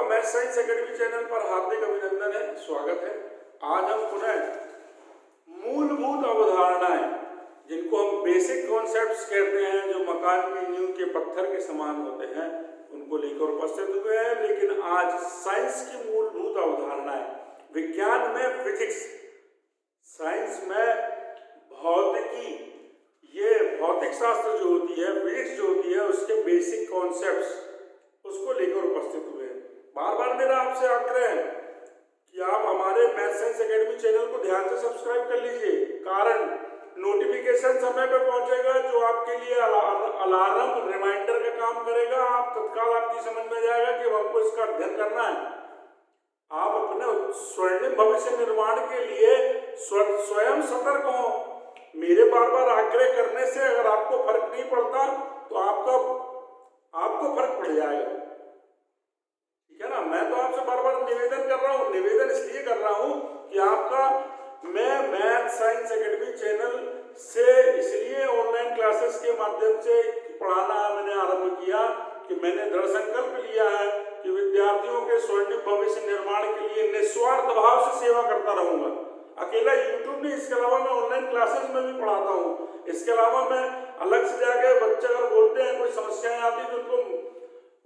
Math science academy channel पर हार्दिक अभिनंदन है, स्वागत है। आज हम पुनः मूलभूत अवधारणाएं, जिनको हम बेसिक कॉन्सेप्ट्स कहते हैं, जो मकान की नींव के पत्थर के समान होते हैं, उनको लेकर उपस्थित हुए हैं। लेकिन आज साइंस की मूलभूत अवधारणाएं, विज्ञान में फिजिक्स, साइंस में भौतिकी, ये भौतिक शास्त्र जो होती है, फिजिक्स जो होती है, उसके बेसिक कॉन्सेप्ट्स, उसको लेकर उपस्थित हुए हैं। बार बार मेरा आपसे आग्रह है कि आप हमारे मैथ साइंस एकेडमी चैनल को ध्यान से सब्सक्राइब कर लीजिए, कारण नोटिफिकेशन समय पे पहुंचेगा, जो आपके लिए अलार्म रिमाइंडर का काम करेगा। आप तत्काल आपकी समझ में जाएगा कि हमको इसका अध्ययन करना है। आप अपने स्वर्णिम भविष्य निर्माण के लिए स्वयं सतर्क हो। मेरे बार बार आग्रह करने से अगर आपको फर्क नहीं पड़ता तो आपको फर्क पड़ जाएगा, ठीक है ना। मैं तो आपसे बार बार निवेदन कर रहा हूँ, निवेदन इसलिए कर रहा हूँ कि मैं मैथ साइंस एकेडमी चैनल से इसलिए ऑनलाइन क्लासेस के माध्यम से पढ़ाना मैंने आरंभ किया कि मैंने दृढ़ संकल्प लिया है कि विद्यार्थियों के स्वर्णिम भविष्य निर्माण के लिए निस्वार्थ भाव से सेवा करता रहूंगा। अकेला यूट्यूब नहीं, इसके अलावा मैं ऑनलाइन क्लासेस में भी पढ़ाता हूँ। इसके अलावा मैं अलग से जाके बच्चे अगर बोलते हैं, कोई समस्याएं आती तो उनको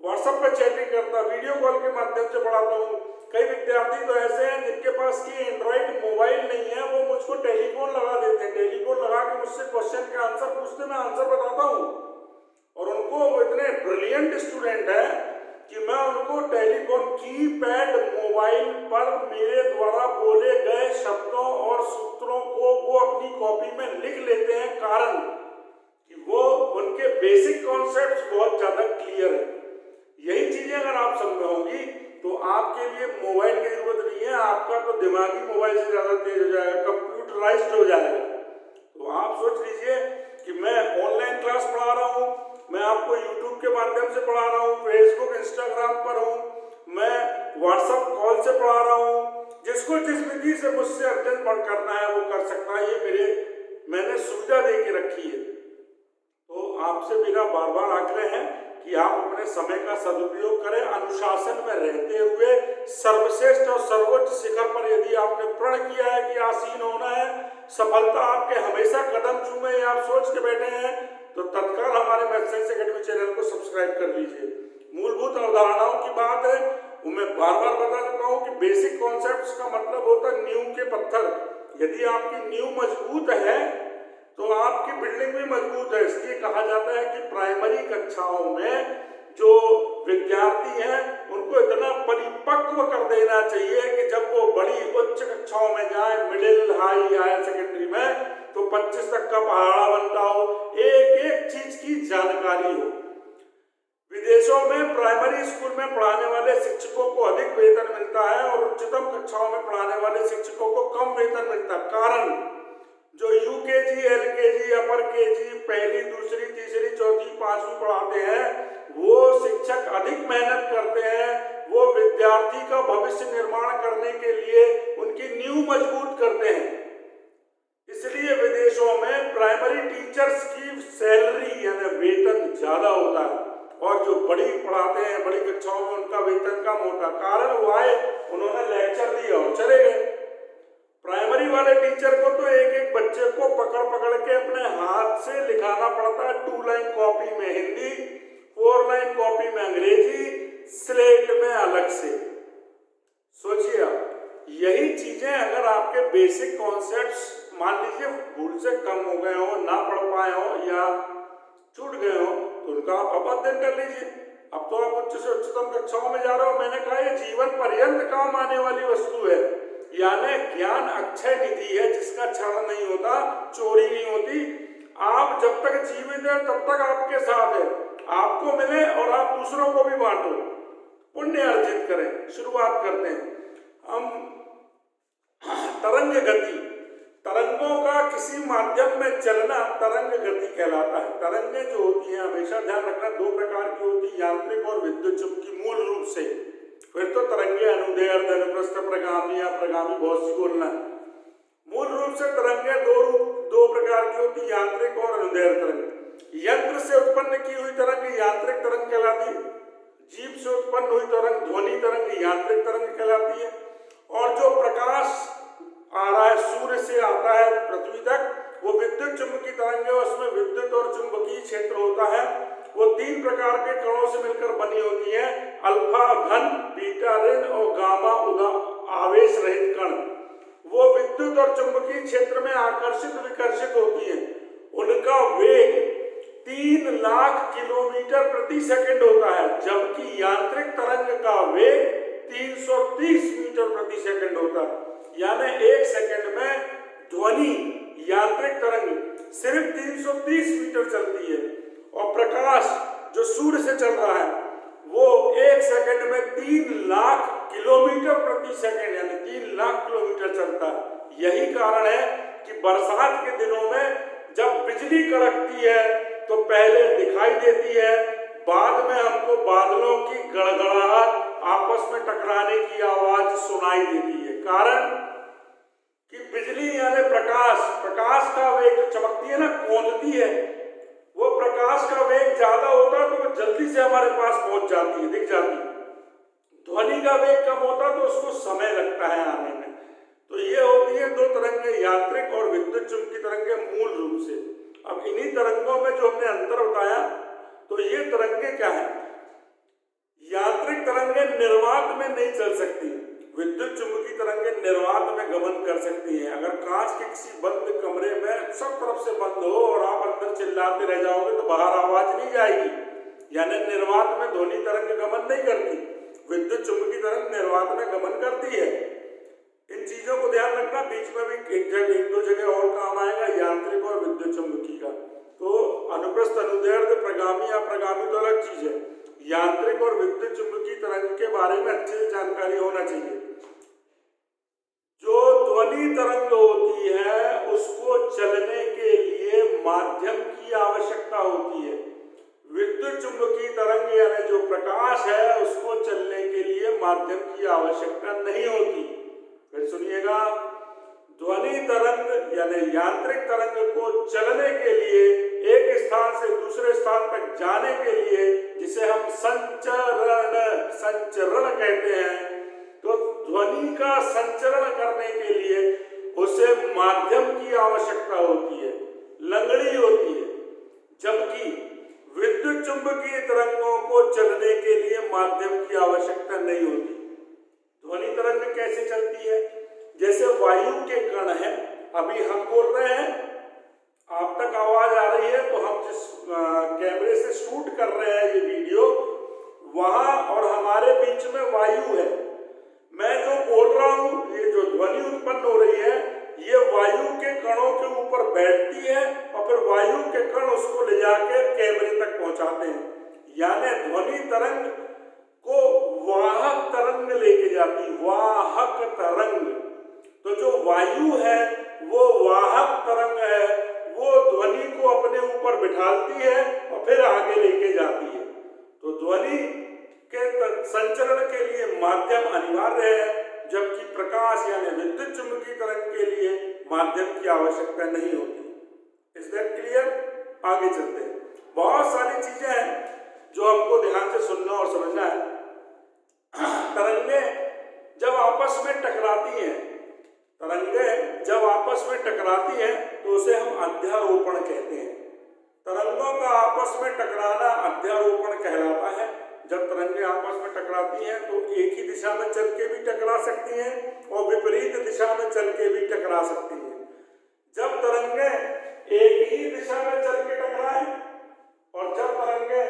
व्हाट्सएप पे चैटिंग करता, वीडियो कॉल के माध्यम से पढ़ाता हूँ। कई विद्यार्थी तो ऐसे हैं जिनके पास की एंड्रॉइड मोबाइल नहीं है, वो मुझको टेलीफोन लगा देते हैं, टेलीफोन लगा के मुझसे क्वेश्चन के आंसर पूछते, मैं आंसर बताता हूँ। और उनको वो इतने ब्रिलियंट स्टूडेंट है कि मैं उनको टेलीफोन कीपैड मोबाइल पर मेरे द्वारा बोले गए शब्दों और सूत्रों को वो अपनी कॉपी में लिख लेते हैं, कारण कि वो उनके बेसिक कॉन्सेप्ट्स बहुत ज्यादा क्लियर है। यही चीजें अगर आप समझ होंगी तो आपके लिए मोबाइल की जरूरत नहीं है, आपका तो दिमागी मोबाइल से ज्यादा तेज हो जाएगा, कंप्यूटराइज्ड हो जाएगा। तो आप सोच लीजिए कि मैं ऑनलाइन क्लास पढ़ा रहा हूँ, मैं आपको यूट्यूब के माध्यम से पढ़ा रहा हूँ, फेसबुक इंस्टाग्राम पर हूँ, मैं व्हाट्सएप कॉल से पढ़ा रहा हूँ। जिसको जिस विधि से मुझसे अध्ययन करना है वो कर सकता है, ये मैंने सुविधा दे के रखी है। तो आपसे मेरा बार बार आग्रह है कि आप अपने समय का सदुपयोग करें, अनुशासन में रहते हुए सर्वश्रेष्ठ और सर्वोच्च शिखर पर यदि आपने प्रण किया है कि आसीन होना है, सफलता आपके हमेशा कदम चूमे, ये आप सोच के बैठे हैं, तो तत्काल हमारे मैथ साइंस एकेडमी चैनल को सब्सक्राइब कर लीजिए। मूलभूत अवधारणाओं की बात है, वो मैं बार बार बता चुका हूँ कि बेसिक कॉन्सेप्ट्स का मतलब होता है नींव के पत्थर। यदि आपकी नींव मजबूत है तो आपकी बिल्डिंग भी मजबूत है। इसलिए कहा जाता है कि प्राइमरी कक्षाओं में जो विद्यार्थी हैं उनको इतना परिपक्व कर देना चाहिए कि जब वो बड़ी उच्च कक्षाओं में जाए, मिडिल, हाई, हायर सेकेंडरी में, तो 25 तक का पहाड़ा बनता हो, एक एक चीज की जानकारी हो। विदेशों में प्राइमरी स्कूल में पढ़ाने वाले शिक्षकों को अधिक वेतन मिलता है और उच्चतम कक्षाओं में पढ़ाने वाले शिक्षकों को कम वेतन मिलता है, कारण जो यूकेजी, एलकेजी, अपर केजी, पहली, दूसरी, तीसरी, चौथी, पांचवी पढ़ाते हैं, वो शिक्षक अधिक मेहनत करते हैं, वो विद्यार्थी का भविष्य निर्माण करने के लिए उनकी नींव मजबूत करते हैं। इसलिए विदेशों में प्राइमरी टीचर्स की सैलरी यानी वेतन ज्यादा होता है, और जो बड़ी पढ़ाते हैं, बड़ी कक्षाओं में, उनका वेतन कम होता है, कारण वो आए, उन्होंने लेक्चर दिया और चले गए। प्राइमरी वाले टीचर को तो एक एक बच्चे को पकड़ पकड़ के अपने हाथ से लिखाना पड़ता है, 2 लाइन कॉपी में हिंदी, 4 लाइन कॉपी में अंग्रेजी, स्लेट में अलग से। सोचिए आप, यही चीजें अगर आपके बेसिक कॉन्सेप्ट्स मान लीजिए भूल से कम हो गए हो, ना पढ़ पाए हो या छूट गए हो, तो उनका आप अध्ययन कर लीजिए। अब तो आप उच्च से उच्चतम कक्षाओं में जा रहे हो। मैंने कहा ये जीवन पर्यंत काम आने वाली वस्तु है, यानी ज्ञान अक्षय निधि है, जिसका क्षरण नहीं होता, चोरी नहीं होती। आप जब तक जीवित हैं तब तक आपके साथ है, आपको मिले और आप दूसरों को भी बांटो, पुण्य अर्जित करें। शुरुआत करते हैं हम। तरंग गति, तरंगों का किसी माध्यम में चलना तरंग गति कहलाता है। तरंगें जो होती हैं, हमेशा ध्यान रखना, 2 प्रकार की होती है, यांत्रिक और विद्युत चुंबकीय मूल रूप से। फिर तो तरंगे अनुदैर्ध्य, अनुप्रस्थ, प्रगामी या प्रगामी, बहुत सी बोलना है। मूल रूप से तरंगे दो प्रकार की होती, यांत्रिक और अनुदैर्ध्य तरंग। यंत्र से उत्पन्न की हुई तरंग यांत्रिक तरंग कहलाती, जीव से उत्पन्न हुई तरंग ध्वनि तरंग यांत्रिक तरंग कहलाती है। और जो प्रकाश आ रहा है सूर्य से आता है पृथ्वी तक, वो विद्युत चुंबकीय तरंग है। उसमें विद्युत और चुंबकीय क्षेत्र होता है। वो 3 प्रकार के कणों से मिलकर बनी होती है, अल्फा घन, बीटा ऋण और गामा आवेश रहित कण। वो विद्युत और चुंबकीय क्षेत्र में आकर्षित विकर्षित होती है। उनका वेग 3 लाख किलोमीटर प्रति सेकंड होता है, जबकि यांत्रिक तरंग का वेग 330 मीटर प्रति सेकंड होता है। यानी 1 सेकंड में ध्वनि यांत्रिक तरंग सिर्फ 330 मीटर चलती है, और प्रकाश जो सूर्य से चल रहा है वो 1 सेकंड में 3 लाख किलोमीटर प्रति सेकंड यानी 3 लाख किलोमीटर चलता है। यही कारण है कि बरसात के दिनों में जब बिजली कड़कती है तो पहले दिखाई देती है, बाद में हमको बादलों की गड़गड़ाहट, आपस में टकराने की आवाज सुनाई देती है। कारण कि बिजली यानी प्रकाश का वेग जो चमकती है ना, कौंधती है, वो प्रकाश का वेग ज्यादा होता है तो वो जल्दी से हमारे पास पहुंच जाती है, दिख जाती है। ध्वनि का वेग कम होता तो उसको समय लगता है आने में। तो ये होती है 2 तरंगे, यांत्रिक और विद्युत चुंबकीय तरंगे मूल रूप से। अब इन्हीं तरंगों में जो हमने अंतर बताया, तो ये तरंगे क्या है? यांत्रिक तरंगे निर्वात में नहीं चल सकती, विद्युत चुंबकीय तरंगे निर्वात में गमन कर सकती हैं। अगर कांच के किसी बंद कमरे में सब तरफ से बंद हो और आप अंदर चिल्लाते रह जाओगे तो बाहर आवाज नहीं जाएगी, यानी निर्वात में ध्वनि तरंग गमन नहीं करती। विद्युत चुंबकीय तरंग निर्वात में गमन करती है। इन चीजों को ध्यान रखना, बीच में भी एक दो जगह और काम आएगा यांत्रिक और विद्युत चुंबकीय का। तो अनुप्रस्थ अनुदैर्ध्य प्रगामी अप्रगामी तो अलग चीज है, यांत्रिक और विद्युत चुंबकीय तरंग के बारे में अच्छे से जानकारी होना चाहिए। जो ध्वनि तरंग होती है उसको चलने के लिए माध्यम की आवश्यकता होती है। विद्युत चुंबकीय तरंग यानी जो प्रकाश है उसको चलने के लिए माध्यम की आवश्यकता नहीं होती। फिर सुनिएगा, ध्वनि तरंग यानी यांत्रिक तरंग को चलने के लिए एक स्थान से दूसरे स्थान तक जाने के लिए, जिसे हम संचरण कहते हैं, तो ध्वनि का संचरण करने के लिए उसे माध्यम की आवश्यकता होती है, लंगड़ी होती है। जबकि विद्युत चुंबकीय तरंगों को चलने के लिए माध्यम की आवश्यकता नहीं होती। ध्वनि तरंग कैसे चलती है? जैसे वायु के कण हैं, अभी हम बोल रहे हैं, आप तक आवाज आ रही है, तो हम जिस कैमरे से शूट कर रहे हैं ये वीडियो, वहां और हमारे बीच में वायु है। मैं जो बोल रहा हूं, ये जो ध्वनि उत्पन्न हो रही है, ये वायु के कणों के ऊपर बैठती है और फिर वायु के कण उसको ले जाके कैमरे तक पहुंचाते हैं। यानी ध्वनि तरंग को वाहक तरंग लेके जाती, वाहक तरंग। तो जो वायु है वो वाहक तरंग है, वो ध्वनि को अपने ऊपर बिठाती है और फिर आगे लेके जाती है। तो ध्वनि के संचरण के लिए माध्यम अनिवार्य है, जबकि प्रकाश यानी विद्युत चुंबकीय तरंग के लिए माध्यम की आवश्यकता नहीं होती। Is that clear? आगे चलते हैं। बहुत सारी चीजें हैं जो हमको ध्यान से सुनना और समझना है। तरंगे जब आपस में टकराती हैं, तो उसे हम अध्यारोपण कहते हैं। तरंगों का आपस में टकराना अध्यारोपण कहलाता है। जब तरंगे आपस में टकराती हैं तो एक ही दिशा में चल के भी टकरा सकती हैं और विपरीत दिशा में चल के भी टकरा सकती हैं। जब तरंगे एक ही दिशा में चल के टकराएं और जब तरंगे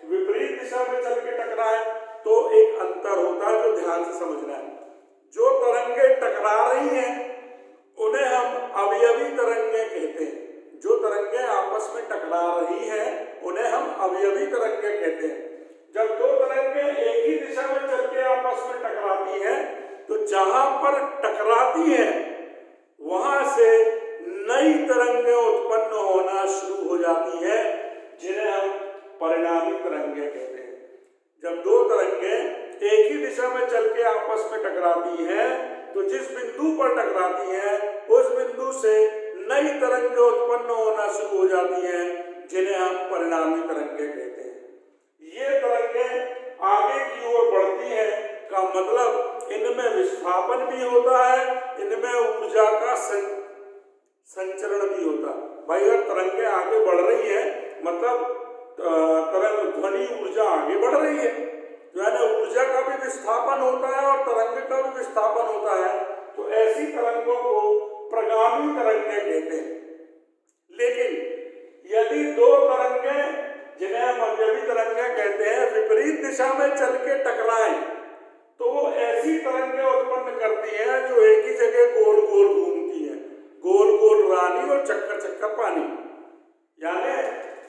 विपरीत दिशा में चल के टकराएं तो एक अंतर होता है जो ध्यान से समझना है। जो तरंगे टकरा रही हैं उन्हें हम अवयवी तरंगे कहते हैं। जो तरंगे आपस में टकरा रही हैं उन्हें हम अवयवी तरंगे कहते हैं। जब दो तरंगे एक ही दिशा में चल के आपस में टकराती हैं तो जहां पर टकराती हैं वहां से नई तरंगे उत्पन्न होना शुरू हो जाती है, जिन्हें हम परिणामी तरंगे कहते हैं। जब दो तरंगे एक ही दिशा में चल के आपस में टकराती हैं तो जिस बिंदु पर टकराती हैं उस बिंदु से नई तरंगे उत्पन्न होना शुरू हो जाती हैं, जिन्हें हम परिणामी तरंगे कहते हैं। ये तरंगे आगे की ओर बढ़ती हैं का मतलब इनमें विस्थापन भी होता है, इनमें ऊर्जा का संचरण भी होता है। भाई अगर तरंगें आगे बढ़ रही है मतलब तरंग ध्वनि ऊर्जा आगे बढ़ रही है, यानी ऊर्जा का भी विस्थापन होता है और तरंग का भी विस्थापन होता है, तो ऐसी तरंगों को प्रगामी तरंगें कहते हैं। लेकिन यदि दो तरंगें जिन्हें हम अवयवी तरंगें कहते हैं विपरीत दिशा में चल के टकराएं तो वो ऐसी तरंगें उत्पन्न करती हैं जो एक ही जगह गोल गोल घूमती हैं, गोल गोल रानी और चक्कर चक्कर पानी। यानी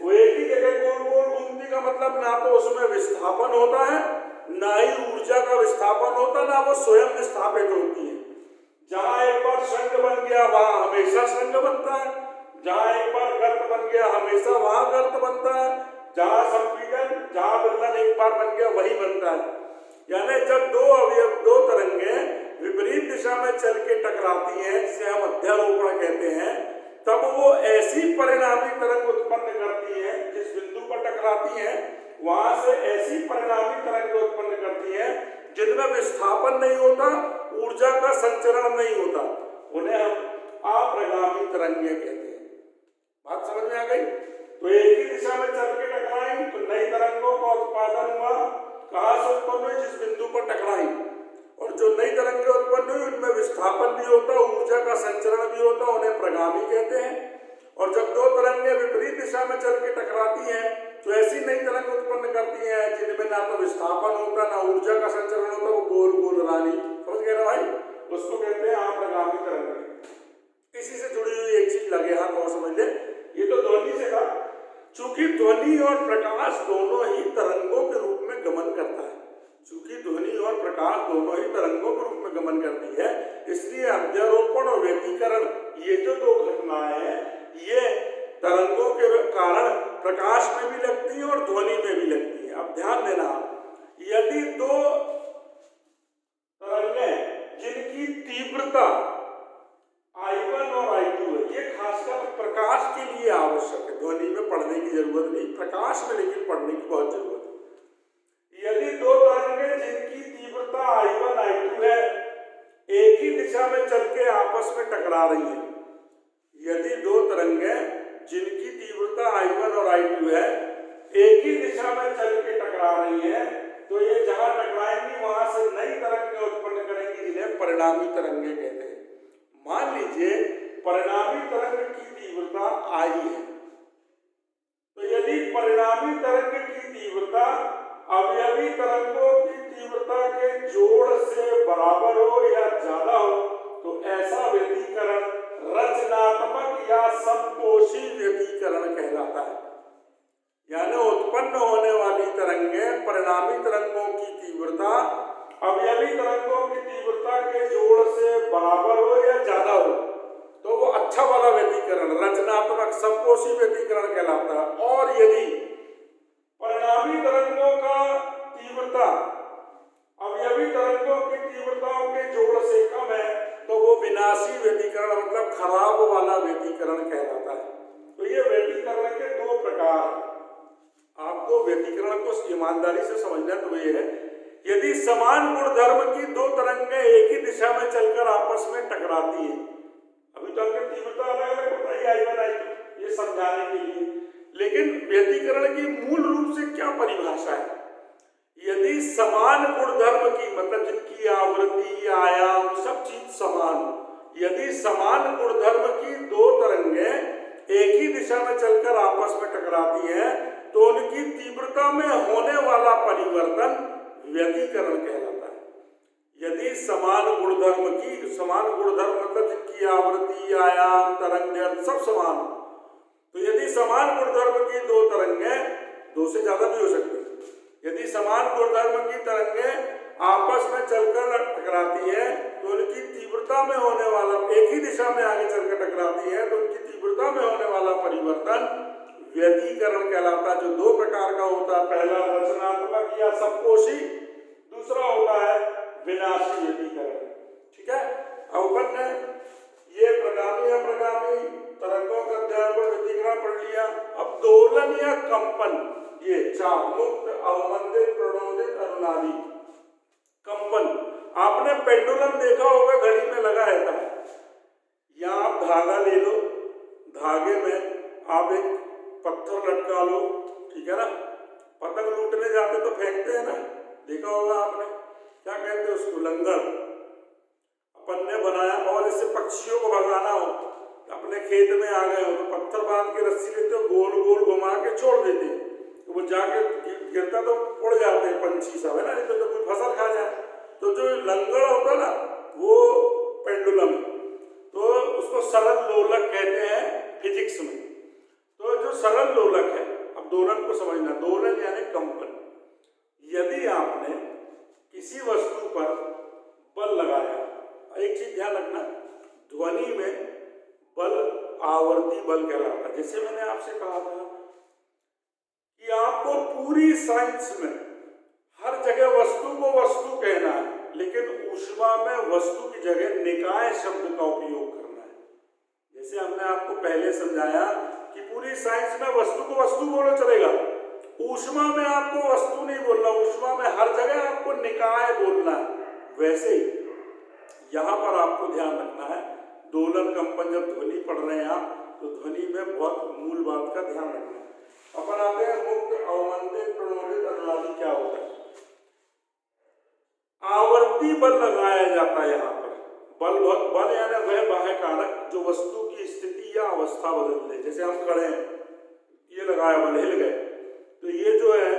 वो एक ही जगह गोल गोल घूमती का मतलब ना तो उसमें विस्थापन होता है, ना ही ऊर्जा का विस्थापन होता, ना वो स्वयं विस्थापित होती है। जहां एक बार संघ बन गया वहां हमेशा संघ बनता है, जहां एक बार गर्त बन गया हमेशा वहां गर्त बनता है, जहां संपीड़न जहां विलयन एक बार बन गया वही बनता है। यानी जब दो तरंगें विपरीत दिशा में चल के टकराती हैं जिसे हम अध्यारोपण कहते हैं, तब वो ऐसी परिणामी तरंग उत्पन्न करती है, जिस बिंदु पर टकराती है वहां से ऐसी परिणामी तरंग उत्पन्न करती है जिनमें विस्थापन नहीं होता, ऊर्जा का संचरण नहीं होता, उन्हें हम अप्रगामी तरंगें कहते हैं। बात समझ में आ गई? तो एक ही दिशा में चल के टकराई तो नई तरंगों का उत्पादन हुआ, कहां से उत्पन्न हुई? जिस बिंदु पर टकराई, और जो नई तरंगें उत्पन्न हुई उनमें विस्थापन भी होता, ऊर्जा का संचरण भी होता, उन्हें प्रगामी कहते हैं। और जब दो तरंगें विपरीत दिशा में चल के टकराती हैं तो ऐसी नई तरंग उत्पन्न करती हैं जिनमें ना तो विस्थापन होता, ना ऊर्जा का संचरण होता, वो गोल गोल रानी, समझ गए ना भाई? उसको कहते हैं अप्रगामी तरंगें। इसी से जुड़ी हुई एक चीज लगे हाथ और समझ ले, ये तो ध्वनि से था। चूंकि ध्वनि और प्रकाश दोनों ही तरंगों के रूप में गमन करता है, चूंकि ध्वनि और प्रकाश दोनों ही तरंगों के रूप में गमन करती है, इसलिए अध्यारोपण और व्यतिकरण ये जो दो घटनाएं हैं ये तरंगों के कारण प्रकाश में भी लगती है और ध्वनि में भी लगती है। अब ध्यान देना, यदि दो तरंगें जिनकी तीव्रता I1 और I2 है, ये खासकर प्रकाश के लिए आवश्यक है, ध्वनि में पढ़ने की जरूरत नहीं, प्रकाश में लेकिन पढ़ने की बहुत जरूरत है। यदि दो तरंगें जिनकी तीव्रता I1 I2 है एक ही दिशा में चल के आपस में टकरा रही है, यदि दो तरंगें जिनकी तीव्रता I1 और I2 है एक ही दिशा में चल के टकरा रही है, तो ये जहां टकराएंगी वहां से नई तरंगें उत्पन्न करेंगी जिन्हें परिणामी तरंगें कहते हैं। मान लीजिए परिणामी तरंग की तीव्रता I है, तो यदि परिणामी तरंग की तीव्रता अवयवी तरंगों की तीव्रता के जोड़ से बराबर हो या ज्यादा हो तो ऐसा व्यतिकरण रचनात्मक या समपोषी व्यतिकरण कहलाता है। यानी उत्पन्न होने वाली तरंगें परिणामी तरंगों की तीव्रता अवयवी तरंगों की तीव्रता के जोड़ से बराबर हो या ज्यादा हो तो वो अच्छा वाला व्यतिकरण रचनात्मक समपोषी व्यतिकरण कहलाता है। और यदि परिणामी तरंगों का तीव्रता अवयवी तरंगों की तीव्रताओं के जोड़ से कम है तो वो विनाशी व्यतिकरण मतलब खराब वाला व्यतिकरण कहलाता है। तो ये व्यतिकरण के दो प्रकार हैं, आपको व्यतिकरण को ईमानदारी से समझना तो ये है, यदि समान गुणधर्म की दो तरंगें एक ही दिशा में चलकर आपस में टकराती हैं, अभी तो हमने तीव्रता अलग अलग बताई I1 I2 ये समझाने के लिए, लेकिन व्यतिकरण की मूल रूप से क्या परिभाषा है? यदि समान गुणधर्म की मतलब जिनकी आवृत्ति आयाम सब चीज समान, यदि समान गुणधर्म की दो तरंगें एक ही दिशा में चलकर आपस में टकराती हैं तो उनकी तीव्रता में होने वाला परिवर्तन व्यतिकरण कहलाता है। यदि समान गुणधर्म मतलब जिनकी आवृत्ति आयाम तरंग सब समान, तो यदि समान गुणधर्म की दो तरंगें, दो से ज्यादा भी हो सकती है, यदि समान गुणधर्म की तरंगें आपस में चलकर टकराती है तो उनकी तीव्रता में होने वाला एक ही दिशा में आगे चलकर टकराती है तो उनकी तीव्रता में होने वाला परिवर्तन व्यतिकरण कहलाता है, जो दो प्रकार का होता है। पहला रचनात्मक या समपोषी, दूसरा होता है विनाशी व्यतिकरण। ठीक है, अब अपन ने ये प्रगामी अप्रगामी तरंगों का अध्ययन पर व्यतिकरण पढ़ लिया। अब दोलन या कंपन, ये चार मुक्त अवमंदित प्रणोदित आपने पेंडुलम देखा होगा, घड़ी में लगा रहता है। या आप धागा ले लो, धागे में आप एक पत्थर लटका लो, ठीक है ना। पतंग लूटने जाते तो फेंकते हैं ना, देखा होगा आपने, क्या कहते हैं उसको, लंगर। अपन ने बनाया, और इससे पक्षियों को भगाना हो, अपने खेत में आ गए हो तो पत्थर बांध के रस्सी लेते हो, गोल गोल घुमा के छोड़ देते हैं, तो वो जाके गिरता तो उड़ जाते हैं पंछी सब, है ना, नहीं तो कोई फसल खा जाए। तो जो लंगड़ होता है ना, वो पेंडुलम, तो उसको सरल लोलक कहते हैं फिजिक्स में। तो जो सरल लोलक है, अब दोलन को समझना, दोलन यानी कंपन। यदि आपने किसी वस्तु पर बल लगाया, एक चीज ध्यान रखना, ध्वनि में बल आवर्ती बल कहलाता है। जैसे मैंने आपसे कहा था कि आपको पूरी साइंस में हर जगह वस्तु को वस्तु कहना है, लेकिन ऊष्मा में वस्तु की जगह निकाय शब्द का उपयोग करना है। जैसे हमने आपको पहले समझाया कि पूरी साइंस में वस्तु को वस्तु बोलो चलेगा, ऊष्मा में आपको वस्तु नहीं बोलना, ऊष्मा में हर जगह आपको निकाय बोलना है। वैसे ही यहाँ पर आपको ध्यान रखना है, दोलन कंपन जब ध्वनि पढ़ रहे हैं आप, तो ध्वनि में बहुत मूल बात का ध्यान रखना है। अपन आते हैं मुक्त, अवमंदित, प्रणोदित, अनुनादी क्या होता है। आवर्ती बल लगाया जाता है यहाँ पर। बल यानी वह बाह्य कारक जो वस्तु की स्थिति या अवस्था बदल दे। जैसे हम खड़े हैं, ये लगाया बल, हिल गए, तो ये जो है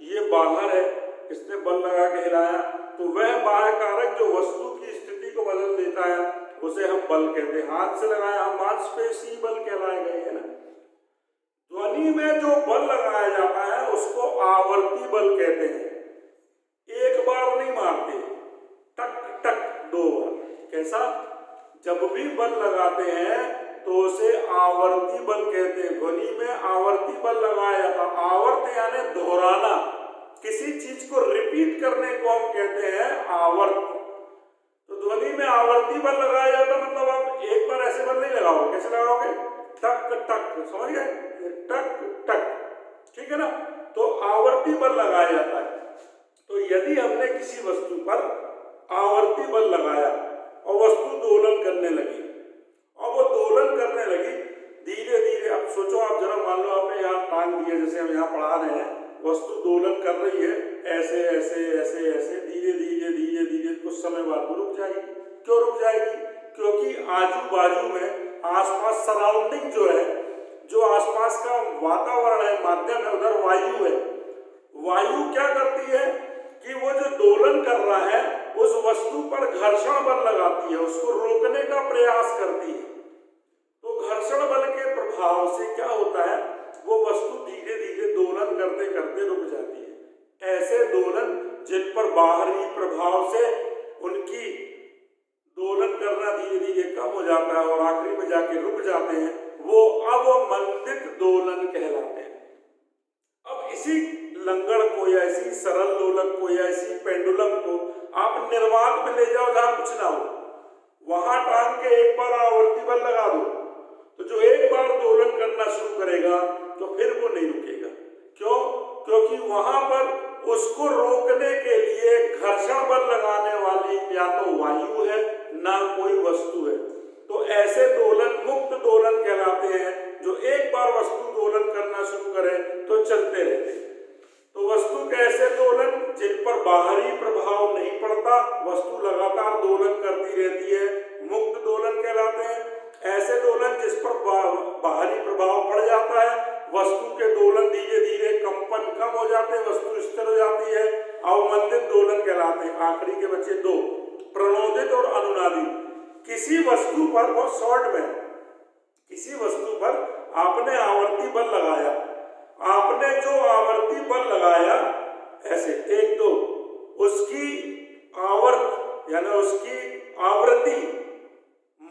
ये बाहर है, इसने बल लगा के हिलाया, तो वह बाह्य कारक जो वस्तु की स्थिति को बदल देता है उसे हम बल कहते हैं। हाथ से लगाया, हम मांसपेशी बल कहलाए गए, है ना। ध्वनि में जो बल लगाया जाता है उसको आवर्ती बल कहते हैं। एक बार नहीं मारते, टक टक 2 बार। कैसा? जब भी बल लगाते हैं तो उसे आवर्ती बल कहते हैं। ध्वनि में आवर्ती बल लगाया जाता है। आवर्त यानी दोहराना, किसी चीज को रिपीट करने को हम कहते हैं आवर्त। तो ध्वनि में आवर्ती बल लगाया जाता, मतलब आप एक बार ऐसे बल नहीं लगाओगे। कैसे लगाओगे? टक टक, समझ गए? टक टक, ठीक है ना। तो आवर्ती बल लगाया जाता है। तो यदि हमने किसी वस्तु पर आवर्ती बल लगाया और वस्तु दोलन करने लगी, और वो दोलन करने लगी धीरे धीरे, अब सोचो आप जरा, मान लो आपने यहाँ टांग दिया, जैसे हम यहाँ पढ़ा रहे हैं, वस्तु दोलन कर रही है ऐसे ऐसे ऐसे ऐसे, धीरे धीरे धीरे धीरे, कुछ समय बाद वो रुक जाएगी। क्यों रुक जाएगी? क्योंकि आजू बाजू में आसपास सराउंडिंग जो है, जो आसपास का वातावरण है, माध्यम है, उधर वायु है। वायु क्या करती है कि वो जो दोलन कर रहा है उस वस्तु पर घर्षण बल लगाती है, उसको रोकने का प्रयास करती है। तो घर्षण बल के प्रभाव से क्या होता है, वो वस्तु धीरे धीरे दोलन करते करते रुक जाती है। ऐसे दोलन जिन पर बाहरी प्रभाव से उनकी दोलन करना धीरे धीरे कम हो जाता है और आखिरी में जाके रुक जाते हैं, वो अवमंदित दोलन कहलाते हैं। अब इसी लंगड़ को या इसी सरल लोलक को या इसी पेंडुलम को आप निर्वात में ले जाओ जहां कुछ ना हो, वहां टांग के एक बार आवर्ती बल लगा दो, तो जो एक बार दोलन करना शुरू करेगा तो फिर वो नहीं रुकेगा। क्यों? क्योंकि वहां पर उसको रोकने के लिए घर्षण बल लगाने वाली या तो वायु है, ना कोई वस्तु है। तो ऐसे दोलन मुक्त दोलन कहलाते हैं, जो एक बार वस्तु दोलन करना शुरू करे तो चलते रहते हैं। तो वस्तु के ऐसे दोलन जिन पर बाहरी प्रभाव नहीं पड़ता, वस्तु लगातार दोलन करती रहती है, मुक्त दोलन कहलाते हैं। ऐसे दोलन जिस पर बाहरी प्रभाव पड़ जाता है, वस्तु के दोलन धीरे धीरे कंपन कम हो जाते हैं, वस्तु स्थिर हो जाती है, अवमंदित दोलन कहलाते हैं। आखिरी के बचे 2, प्रणोदित और अनुनादी। किसी वस्तु पर, बहुत शॉर्ट में, किसी वस्तु पर आपने आवर्ती बल लगाया, आपने जो आवर्ती बल लगाया ऐसे 1 2, उसकी आवर्त यानी उसकी आवृत्ति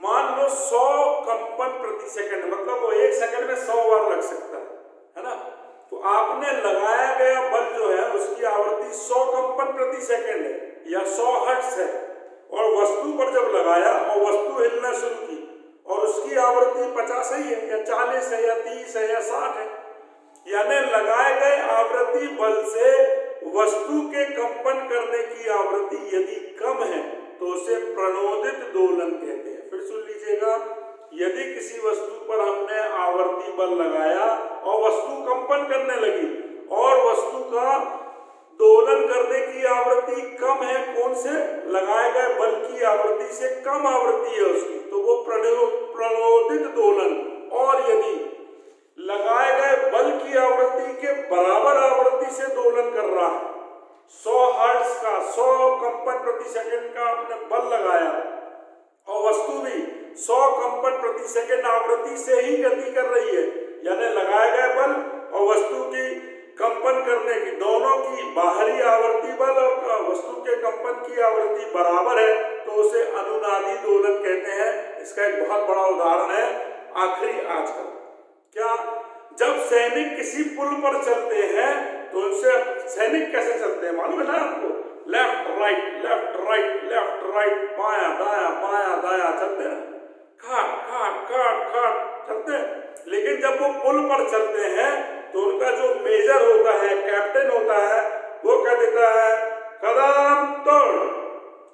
मान लो 100 कंपन प्रति सेकंड, मतलब वो 1 सेकंड में 100 बार लग सकता है ना। तो आपने लगाया गया बल जो है उसकी आवृत्ति 100 कंपन प्रति सेकंड है या 100 हर्ट्ज है, और वस्तु पर जब लगाया और वस्तु हिलना शुरू की और उसकी आवृत्ति 50 ही है या 40 है या 30 है या 60 है, यानी लगाए गए आवृत्ति बल से वस्तु के कंपन करने की आवृत्ति यदि कम है उसे प्रणोदित दोलन कहते हैं। फिर सुन लीजिएगा, यदि किसी वस्तु पर हमने आवर्ती बल लगाया और वस्तु कंपन करने लगी और वस्तु का दोलन करने की आवृत्ति कम है, कौन से लगाए गए बल की आवृत्ति से कम आवृत्ति है उसकी, तो वो प्रणोदित दोलन। और यदि लगाए गए बल की आवृत्ति के बराबर आवृत्ति से दोलन कर रहा है, 100 हर्ट्ज का 100 कंपन प्रति सेकंड का आपने बल लगाया और वस्तु भी 100 कंपन प्रति सेकंड आवृत्ति से ही गति कर रही है, यानी लगाए गए बल और वस्तु की कंपन करने की, दोनों की बाहरी आवर्ती बल और वस्तु के कंपन की आवृत्ति बराबर है, तो उसे अनुनादी दोलन कहते हैं। इसका एक बहुत बड़ा उदाहरण है आखिरी आज का। क्या, जब सैनिक किसी पुल पर चलते हैं तो उनसे सैनिक कैसे चलते हैं मालूम है ना आपको? Left right left right left right, बाया दाया चलते हैं, खाट खाट खाट खाट चलते हैं। लेकिन जब वो पुल पर चलते हैं तो उनका जो मेजर होता है, कैप्टन होता है, वो कह देता है कदम तोड़।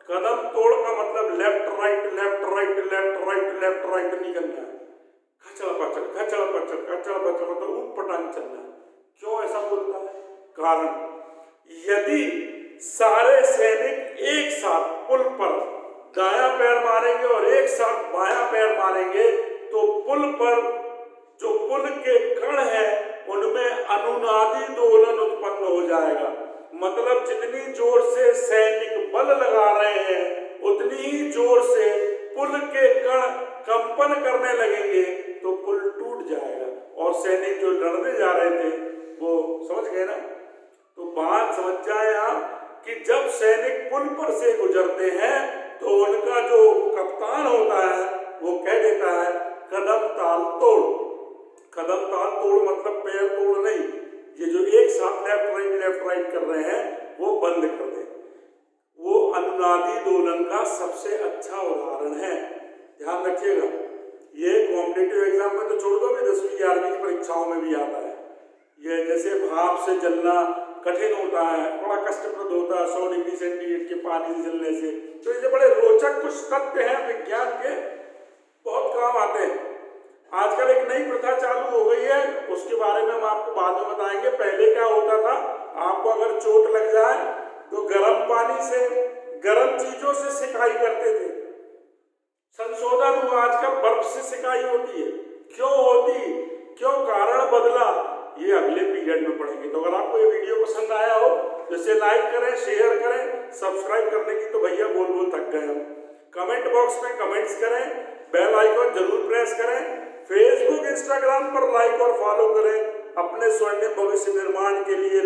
कदम तोड़ का मतलब left right left right left right left right नहीं करना है, खचड़ पचड़ मतलब ऊट पटांग चलना है। क्यों ऐसा बोलता है? कारण, यदि सारे सैनिक एक साथ पुल पर दायां पैर मारेंगे और एक साथ बायां पैर मारेंगे तो पुल पर जो पुल के कण है उनमें अनुनादी दोलन उत्पन्न हो जाएगा। मतलब जितनी जोर से सैनिक बल लगा रहे हैं उतनी ही जोर से पुल के कण कंपन करने लगेंगे तो पुल टूट जाएगा और सैनिक जो लड़ने जा रहे थे वो, समझ गए ना? तो बात समझ जाए आप कि जब सैनिक पुल पर से गुजरते हैं तो उनका जो कप्तान होता है वो कह देता है कदम ताल तोड़। कदम ताल तोड़ मतलब पैर तोड़ नहीं, ये जो एक साथ लेफ्ट राइट कर रहे हैं वो बंद कर दे। वो अनुनादी दोलन का सबसे अच्छा उदाहरण है, ध्यान रखिएगा। ये कॉम्पिटिटिव एग्जाम में तो छोड़ दो, 10वीं 11वीं की परीक्षाओं में भी आता है। ये जैसे भाप से जलना कठिन होता है, बड़ा कष्टप्रद होता है 100 डिग्री सेंटीग्रेड के पानी से जलने से, तो ये बड़े रोचक कुछ तथ्य हैं विज्ञान के, बहुत काम आते हैं। आजकल एक नई प्रथा चालू हो गई है, उसके बारे में हम आपको बाद में बताएंगे। पहले क्या होता था, आपको अगर चोट लग जाए तो गर्म पानी से, गर्म चीजों से सिकाई करते थे। संशोधन हुआ, आजकल बर्फ से सिकाई होती है। क्यों होती, क्यों कारण बदला, ये अगले पीरियड में पढ़ेंगे। तो अगर आपको ये वीडियो पसंद आया हो तो इसे लाइक करें, शेयर करें, सब्सक्राइब करने की तो भैया बोल थक गए हम। कमेंट बॉक्स में कमेंट्स करें, बेल आइकन जरूर प्रेस करें, फेसबुक इंस्टाग्राम पर लाइक और फॉलो करें। अपने स्वर्णिम भविष्य निर्माण के लिए